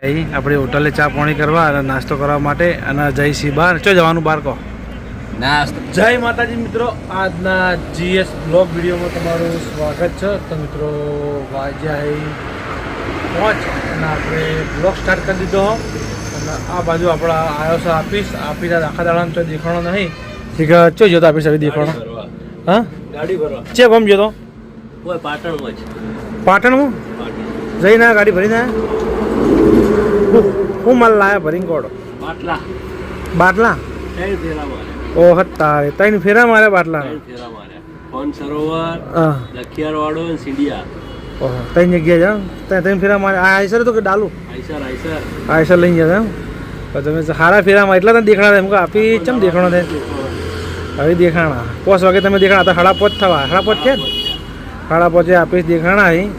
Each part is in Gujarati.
અહીં આપણે હોટલે ચા પાણી કરવા અને નાસ્તો કરવા માટે અને જઈશી બહાર ચો જવાનું બહાર કહો જય માતાજી મિત્રો આજના જીએસ બ્લોગ વિડીયોમાં તમારું સ્વાગત છે તો મિત્રો વાગ્યા 5 અને આપણે બ્લોગ સ્ટાર્ટ કરી દીધો અને આ બાજુ આપણા આવ્યો છે આફિસ આખા દાડામાં તો દેખાણો નહીં ઠીક ચો જોતો આફિસ હવે દેખાણો હા ગાડી ભરવા ચે ગમ જોતો પાટણમાં જ પાટણમાં જઈને ગાડી ભરીને હું માલ લાયા ભરીને કોડો બાટલા ઓહ તારે ત્રણ ફેરા મારે બાટલા ફોન સરોવર લખિયારવાડો અને સિંડિયા ઓહ ત્રણ જગ્યાએ જાઓ ત્રણ ફેરા મારે આ આઈસર તો કે ડાલુ આઈસર લઈને જતા એમ તો તમે સારા ફેરામાં એટલા તને દેખાણા એમ કે આપી ચમ દેખાણો થાય હવે દેખાણા 5 વાગે તમે દેખાણા હતા 5:30 થવા 5:30 છે 5:30 આપીશ દેખાણા અહીં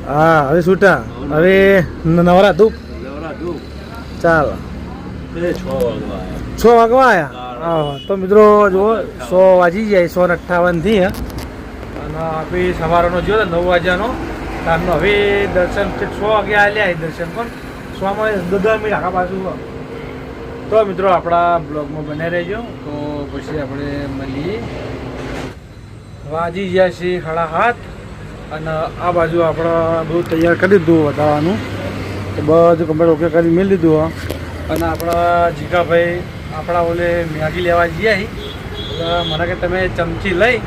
હા હવે છૂટા હવે નવરા ધૂપ ચાલ 6 વાગવા આવ્યા તો મિત્રો જુઓ 100 વાગી જાય 158 થી અને આપી સવારનો જોયો 9 વાગ્યાનો તારનો હવે દર્શન 6 વાગે આવ્યા દર્શન પણ 6 માં 10 મિનિટ આખા પાછું તો મિત્રો આપણા બ્લોગમાં બન્યા રહેજો તો પછી આપણે મળીએ વાજી ગયા છીએ 7:30 અને આ બાજુ આપણે બધું તૈયાર કરી દીધું બતાવવાનું તો બધું કમ્પ્લીટ ઓકે કરી મેળ દીધું અને આપણા જીગાભાઈ આપણા ઓલે મેગી લેવા જઈએ એટલે મને કે તમે ચમચી લઈ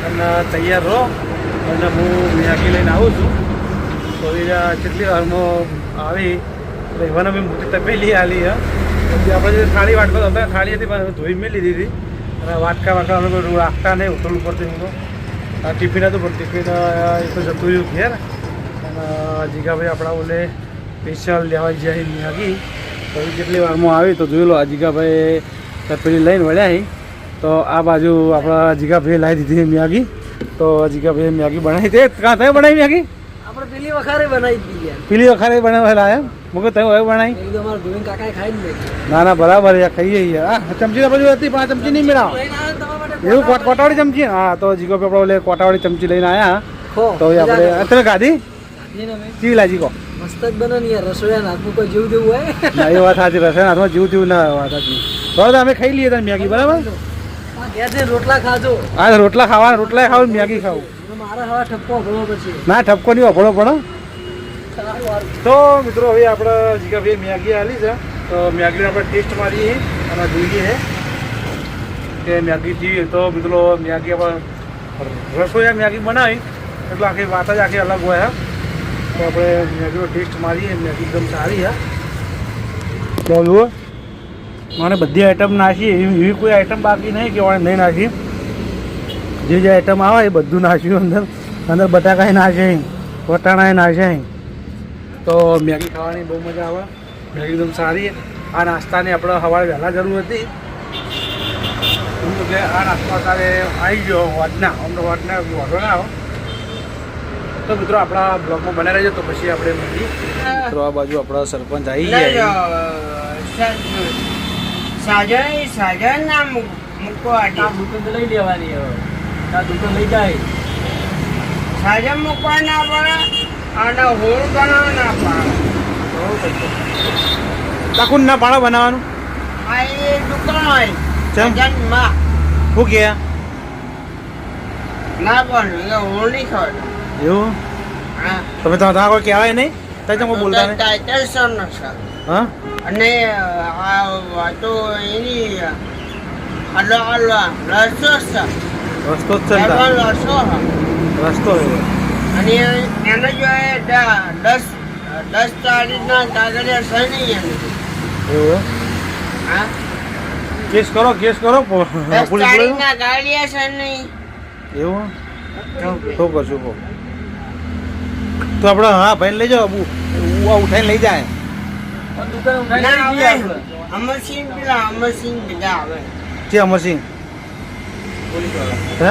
અને તૈયાર રહો અને હું મેગી લઈને આવું છું તો એ કેટલી વારમાં આવી રહેવાના બી મોટી તપેલી આલી પછી આપણે જે થાળી વાટકો હતા થાળી હતી પણ ધોઈ મેળી દીધી અને વાટકા અમે કોઈ રાખતા નહીં ઉતરવું પડતું હું તો ટિફિન હતું પણ ટિફિન એ તો જતું રહ્યું ઘેર અને જીગાભાઈ આપણા ઓલે સ્પેશિયલ લેવા જાય મેગી તો કેટલી વારમાં આવી તો જોઈ લો આ જીગાભાઈ તપેલી લઈને વળ્યા તો આ બાજુ આપણા જીગાભાઈ લાવી દીધી મેગી તો જીગાભાઈ મેગી બનાવી તે કાં તમે બનાવી મેગી આપણે પેલી વખારે બનાવી દીધી પેલી વખારે બનાવેલા એમ મુકે તમે હવે બનાવી એકદમ અમારા ગોવિંદ કાકાએ ખાઈ જ ના ના બરાબર યાર ખાઈએ યાર ચમચી તો બાજુ હતી પણ આ ચમચી નહીં મેળાવ એવું કોટાવાળી ચમચી હા તો જીગાભાઈ આપણે કોટાવાળી ચમચી લઈને આવ્યા તો આપણે તમે ગાધી કેવી લાગી કહો મસ્ત જ બને ને યાર રસોઈયા હાથમાં કોઈ જીવ દેવું હોય ના એ વાત સાચી રસોઈ હાથમાં જીવ તેવું ના વાત સાચી બરાબર અમે ખાઈ લઈએ તમે મેગી બરાબર ઘેરથી રોટલા ખાજો હા રોટલા ખાવા રોટલા ખાવ મેગી ખાવું મારા હવા ઠપકો ભરવો પછી ના ઠપકો નહીં વાપરો પણ તો મિત્રો હવે આપણે જીગાભાઈ મેગી આલી છે તો મેગીને આપણે ટેસ્ટ મારીએ અને જોઈએ કે મેગી જીવી તો મિત્રો મેગી આપણે રસોઈયા મેગી બનાવી એટલે આખી વાત જ આખી અલગ હોય તો આપણે મેગીનો ટેસ્ટ મારીએ મેગી એકદમ સારી હે તો જુઓ મને બધી આઈટમ નાખી એવી કોઈ આઈટમ બાકી નહીં કે વાળે નહીં નાખી જે જે આઈટમ આવે એ બધું નાખ્યું અંદર બટાકા નાખે વટાણા નાખે તો મેગી ખાવાની બહુ મજા આવે મેગી એકદમ સારી આ નાસ્તાની આપણે સવારે વહેલા જરૂર હતી એટલે આ નાસ્તો અત્યારે આવી ગયો વાટના અમને વાટના વાંધો ના આવો તો મિત્રો આપણા બ્લોગમાં બને રહેજો તો પછી આપણે મળીએ મિત્રો આ બાજુ આપણા સરપંચ આવી ગયા સાજન ના મૂકો દુકાન લઈ લેવાની આ દુકાન લઈ જાય સાજન મૂકવા ના પડે અને હોળ બનાવવા ના પડે તાકુન ના પાડો બનાવવાનું આ એ દુકાન હોય સાજન માં શું કે ના પણ હોળ નહીં ખાવ એવું હા તમે તમારા કોઈ કહેવાય નહીં તમે બોલતા નહીં ટાઇટલ સર નકશા હા અને આ વાતો એની રસ્તો જ છે રસ્તો અને એને જો 10 તારીખના કાગળિયા સહી નહીં એવું હા કેસ કરો 10 તારીખના કાગળિયા સહી નહીં એવું શું કરશું કહો તો આપણે હા ભાઈ લઈ જાઓ ઉઠાઈને લઈ જાય અમરસિંહ બધા આવે છે અમરસિંહ હે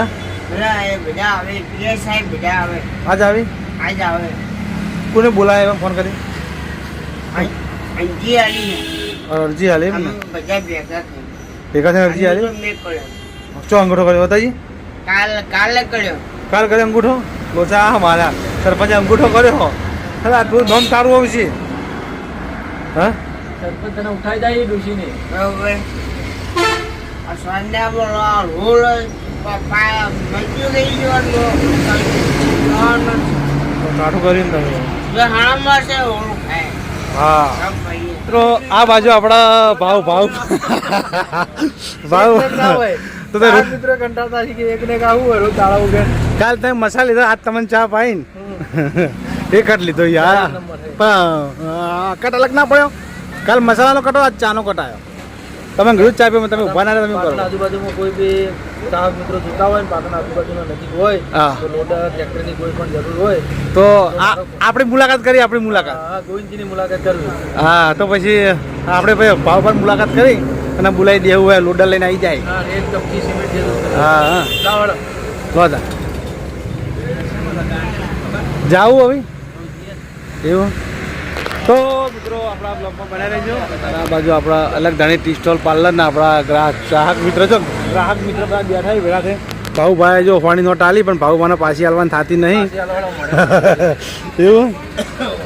એ બધા આવે પીએસ સાહેબ બધા આવે આજ આવી આજ આવે કોને બોલાય ફોન કરી અરજી આલી અરજી હાલે બધા ભેગા થઈને અરજી હાલે મેં કર્યો ચો અંગૂઠો કર્યો બતાજી કાલે કર્યો કાલ કર્યો અંગૂઠો લોચા મારા સરપંચે અંગૂઠો કર્યો હા તું ધોન તારું આવશે હા સરપંચ તને ઉઠાઈ જાય ડોશીને. બરોબર આ સંધ્યા બોલો રોલ મજૂર લઈ જવાનું કાઠું કરીને તમે જો હાણામાં છે ઓળું ખાય હા સબ ભાઈ મિત્રો આ બાજુ આપણા ભાવ ભાવ તો તે મિત્રો કંટાળતા છે કે એકને આવું હોય રોજ તાળા ઉગે. કાલ તમે મસાલા લીધો આજ તમને ચા પાઈને એક જ લીધો યાર પણ કટ અલગ ના પડ્યો. કાલ મસાલાનો કટો આજ ચાનો કટાયો. તમે ઘણું ચા પીવો તમે ઉભા ના રહે તમે કરો. પાટણ આજુબાજુમાં કોઈ બી ગ્રાહક મિત્રો જોતા હોય ને પાટણ આજુબાજુના નજીક હોય હા. તો લોડર ટ્રેક્ટરની કોઈ પણ જરૂર હોય તો આપણી મુલાકાત કરી આપણી મુલાકાત. હા ગોવિંદજીની મુલાકાત કરવી. હા તો પછી આપણે ભાઈ ભાવ પર મુલાકાત કરી અને બોલાવી દેવું હોય લોડર લઈને આવી જાય. હા રેત કપચી સિમેન્ટ જેવું. હા હા લાવડો. બધા જાવું હવે એવું તો મિત્રો આપણા બ્લોગમાં બનાવી રહેજો. અને આ બાજુ આપણા અલગ ધાણી ટી સ્ટોલ પાર્લરના આપણા ગ્રાહક મિત્ર છો. ગ્રાહક મિત્ર બધા બેઠા ભેગા છે. ભાઉભાઈ જો ફાણી નોટ આલી પણ ભાઉભાઈને પાછી હાલવાની થતી નહીં એવું.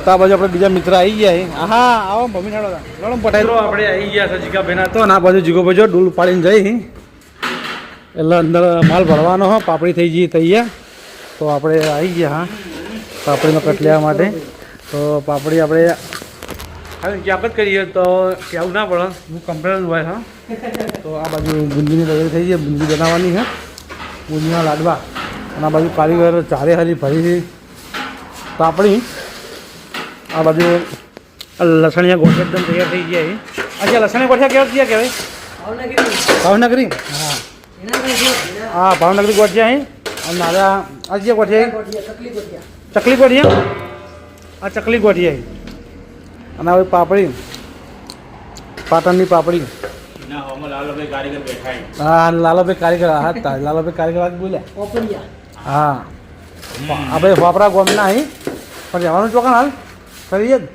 તો આ બાજુ આપણે બીજા મિત્ર આવી ગયા છે. હા આવો ભમી નાડો લડો પટાઈ આપણે આવી ગયા છે જીગા બેના તો આ બાજુ જીગો ભાઈ જો ડૂલ પાડીને જઈ એટલે અંદર માલ ભરવાનો હો પાપડી થઈ ગઈ તૈયાર. તો આપણે આવી ગયા હા પાપડીનો કટ લેવા માટે. તો પાપડી આપણે હવે ક્યાં જ કરીએ તો કેવું ના પડે હું કમ્પ્લેન હોય હા. તો આ બાજુ બુંદીની તૈયારી થઈ છે. બુંદી બનાવવાની છે બુંદીના લાડવા. અને આ બાજુ કારીગર ચારે હારી ભરી પાપડી. આ બાજુ લસણિયા ગોઠિયા એકદમ તૈયાર થઈ ગયા છે. અચ્છા લસણિયા ગોઠિયા કેવા થયા કહેવાય ભાવનગરી. હા હા ભાવનગરી ગોઠિયા છે. અને મારા આ જે ગોઠિયા ચકલી ગોઠિયા આ ચકલી ગોઠિયા અને હવે પાપડી પાટણની પાપડી. હા લાલાભાઈ કારીગર હા લાલાભાઈ કારીગર વાત બોલ્યા હા આપણે હોપરા ગોમના અહીં પણ જવાનું ચોકન હાલ કરીએ જ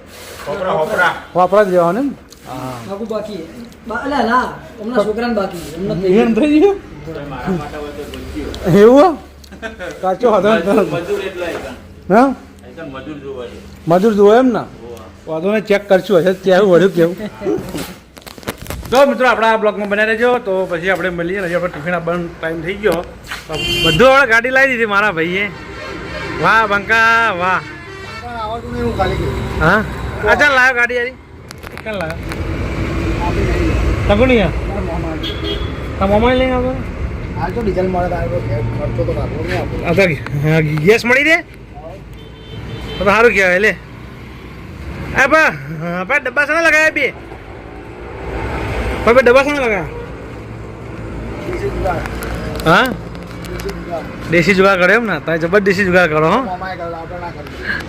હોપરા જ જવાનું એમ. હા એમ થઈ ગયું એવું કાચો હતો હા મજૂર જોવો એમ ને વાંધો ને ચેક કરશું હશે ત્યાં વળ્યું કેવું. તો મિત્રો આપણા આ બ્લોગમાં બનાવી રહેજો. તો પછી આપણે મળીએ હજી આપણે ટિફિન આપવાનો ટાઈમ થઈ ગયો. બધું હવે ગાડી લાવી દીધી મારા ભાઈએ. વાહ બંકા વાહ હા અચ્છા લાવ્યો ગાડી યારી ક્યાં લાવ્યો તકો નહીં તા મોમાં લઈને આવતો ડીઝલ મળે ગેસ મળી દે તો સારું કહેવાય લે. એ બા ડબ્બા શાના લગાવ્યા બે ડબ્બા શાના લગાવ્યા હા દેશી જુગાર કર્યો એમ ને તારે જબરદસ્ત દેશી જુગાર કરો હો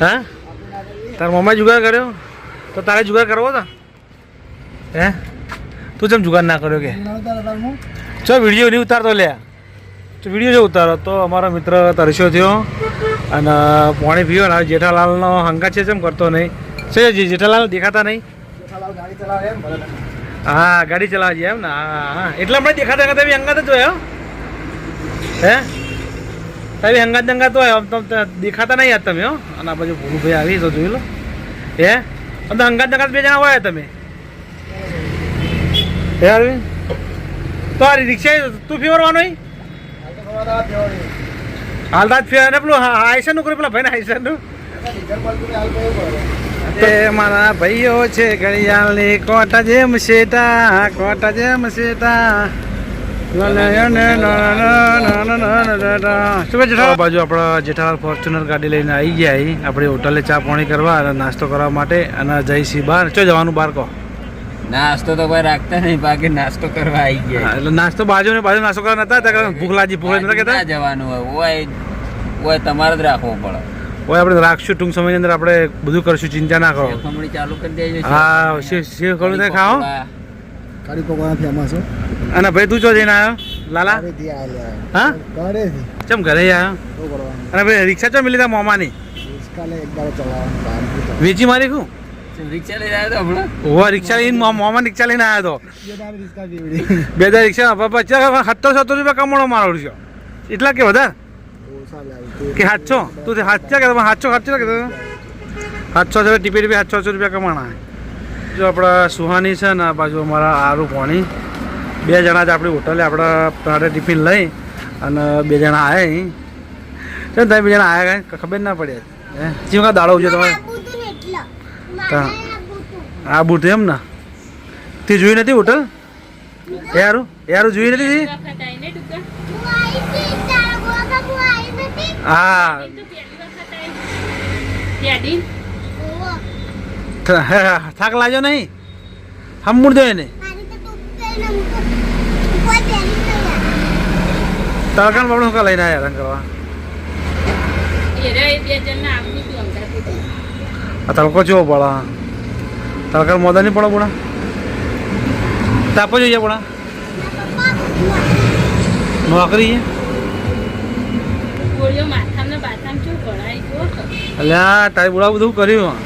હા તારા મમ્માએ જુગાર કર્યો તો તારે જુગાર કરવો હતો હે તું જેમ જુગાર ના કર્યો કે ચો વિડીયો નહીં ઉતારતો લે તો વિડીયો જો ઉતારો તો અમારો મિત્ર તરસ્યો થયો અને પાણી પીવો ને જેઠાલાલનો હંગાત છે કેમ કરતો નહીં છે જેઠાલાલ દેખાતા નહીં હા ગાડી ચલાવે છે એમ ને હા હા એટલે હમણાં દેખાતા દેખાતા બી હંગાત જ હોય હે તમે હંગાત દંગાત હોય આમ તો દેખાતા નહીં યાર તમે હો. અને આ બાજુ ભૂલુભાઈ આવી તો જોઈ લો હે આમ તો હંગાત દંગાત બે જણા હોય તમે હે અરવિંદ તો આ રિક્ષા તું ફેરવાનો હાલતા જ ફેર પેલું હાઈસરનું કર્યું પેલા ભાઈ ને હાઈસરનું તે મારા ભાઈઓ છે ઘડિયાળની કોટા જેમ શેટા કોટા જેમ શેટા બાજુ આપણા જેઠાલાલ ફોર્ચ્યુનર ગાડી લઈને આવી ગયા આપણે હોટલે ચા પાણી કરવા અને નાસ્તો કરવા માટે અને જઈશી બહાર ચો જવાનું બહાર કહો નાસ્તો તો કોઈ રાખતા નહીં બાકી નાસ્તો કરવા આવી ગયા એટલે નાસ્તો બાજુ નાસ્તો કરવા નતા ભૂખ લાગી નતા કેતા જવાનું હોય તમારે જ રાખવો પડે હોય આપણે રાખશું ટૂંક સમયની અંદર આપણે બધું કરશું ચિંતા ના કરો ચાલુ કરી દેજો હા શેવ ખોલું તો ખાઓ કાળી પકવાના ફેમસ છે અને ભાઈ તું ચો જઈને આવ્યો લાલા હા ચમ ઘરે આવ્યો અને ભાઈ રિક્ષા ચો મિલી તા મોમાની વેચી મારી કું રિક્ષા લઈને આવ્યો તો હમણાં ઓવા રિક્ષા લઈને મોમાં રિક્ષા લઈને આવ્યો તો 2000 રિક્ષા 700 રૂપિયા કમાણો મારો રૂપિયો એટલા કે વધારે કે 700 તું 700 કે 700 ખર્ચો કે 700 ટીપી 700 રૂપિયા કમાણા જો આપણા સુહાની છે ને આ બાજુ અમારા આરુ પોણી 2 જણા જ આપણી હોટલે આપણા માટે ટિફિન લઈ અને 2 જણા આવ્યા છે તમે 2 જણા આવ્યા કાંઈ ખબર ના પડી હે જેમ કા દાડો છે તમારે આ બુટ એમ ને તે જોઈ નથી હોટલ યારું જોઈ નથી હા થાક લાગ્યો નહીં હમુર દો એને તડકાણ બાપડે શું લઈને આવ્યા હેરાન કરવા આ તડકો ચેવો પડે તડકા મોદા નહીં પડે બોડા તાપો જોઈએ બોડા નોકરી અલ્યા તારી બોડા બધું કર્યું